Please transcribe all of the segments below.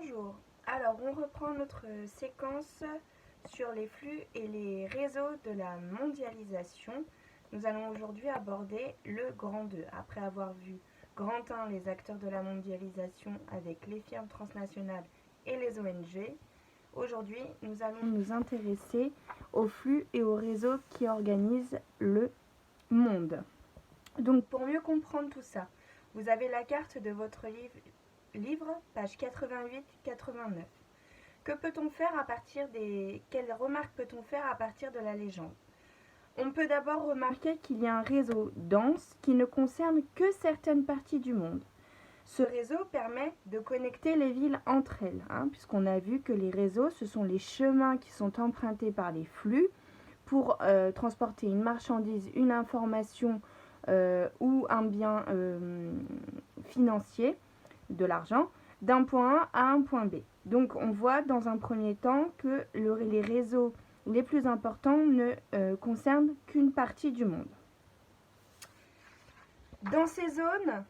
Bonjour, alors on reprend notre séquence sur les flux et les réseaux de la mondialisation. Nous allons aujourd'hui aborder le grand 2. Après avoir vu grand 1, les acteurs de la mondialisation avec les firmes transnationales et les ONG, aujourd'hui nous allons nous intéresser aux flux et aux réseaux qui organisent le monde. Donc pour mieux comprendre tout ça, vous avez la carte de votre livre, page 88-89. Que peut-on faire à partir des... Quelles remarques peut-on faire à partir de la légende? On peut d'abord remarquer qu'il y a un réseau dense qui ne concerne que certaines parties du monde. Ce réseau permet de connecter les villes entre elles, puisqu'on a vu que les réseaux, ce sont les chemins qui sont empruntés par les flux pour transporter une marchandise, une information ou un bien financier, de l'argent, d'un point A à un point B. Donc on voit dans un premier temps que les réseaux les plus importants ne concernent qu'une partie du monde. Dans ces zones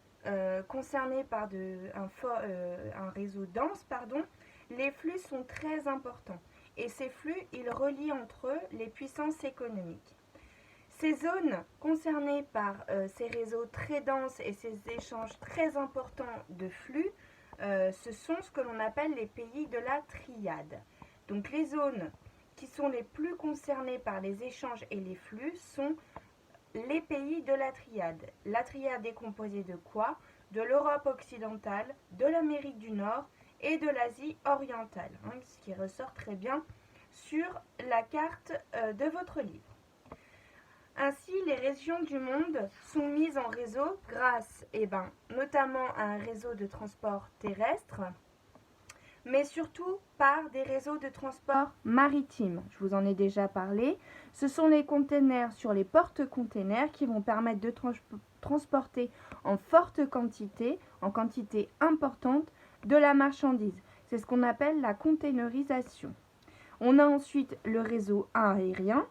concernées par un réseau dense, les flux sont très importants. Et ces flux, ils relient entre eux les puissances économiques. Ces zones concernées par ces réseaux très denses et ces échanges très importants de flux, ce sont ce que l'on appelle les pays de la triade. Donc les zones qui sont les plus concernées par les échanges et les flux sont les pays de la triade. La triade est composée de quoi? De l'Europe occidentale, de l'Amérique du Nord et de l'Asie orientale, ce qui ressort très bien sur la carte de votre livre. Ainsi, les régions du monde sont mises en réseau grâce, notamment à un réseau de transport terrestre, mais surtout par des réseaux de transport maritimes. Je vous en ai déjà parlé. Ce sont les containers sur les porte-containers qui vont permettre de transporter en forte quantité, en quantité importante, de la marchandise. C'est ce qu'on appelle la containerisation. On a ensuite le réseau aérien.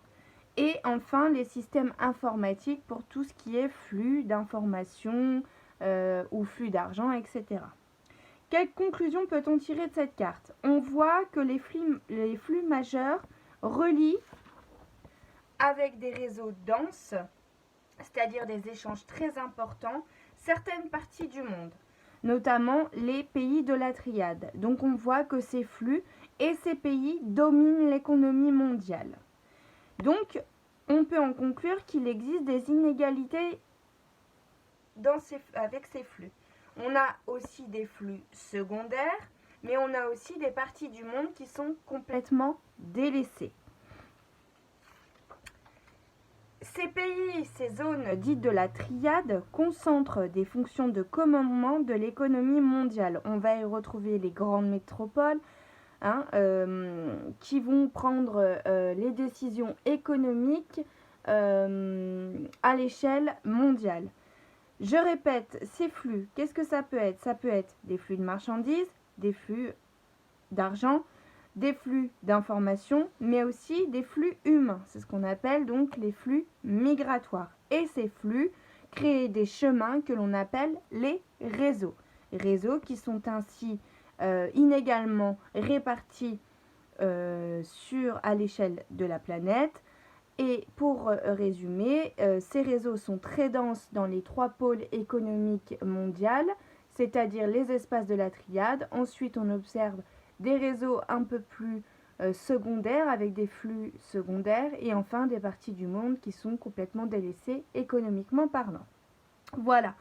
Et enfin, les systèmes informatiques pour tout ce qui est flux d'informations ou flux d'argent, etc. Quelle conclusion peut-on tirer de cette carte? On voit que les flux majeurs relient avec des réseaux denses, c'est-à-dire des échanges très importants, certaines parties du monde, notamment les pays de la triade. Donc on voit que ces flux et ces pays dominent l'économie mondiale. Donc, on peut en conclure qu'il existe des inégalités avec ces flux. On a aussi des flux secondaires, mais on a aussi des parties du monde qui sont complètement délaissées. Ces pays, ces zones dites de la triade, concentrent des fonctions de commandement de l'économie mondiale. On va y retrouver les grandes métropoles, qui vont prendre les décisions économiques à l'échelle mondiale. Je répète, ces flux, qu'est-ce que ça peut être? Ça peut être des flux de marchandises, des flux d'argent, des flux d'informations, mais aussi des flux humains. C'est ce qu'on appelle donc les flux migratoires. Et ces flux créent des chemins que l'on appelle les réseaux. Réseaux qui sont ainsi inégalement répartis à l'échelle de la planète. Et pour résumer, ces réseaux sont très denses dans les 3 pôles économiques mondiaux, c'est-à-dire les espaces de la triade. Ensuite, on observe des réseaux un peu plus secondaires avec des flux secondaires et enfin des parties du monde qui sont complètement délaissées économiquement parlant. Voilà.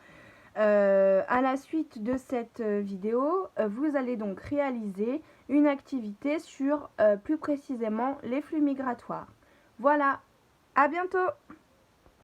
À la suite de cette vidéo, vous allez donc réaliser une activité sur plus précisément les flux migratoires. Voilà, à bientôt!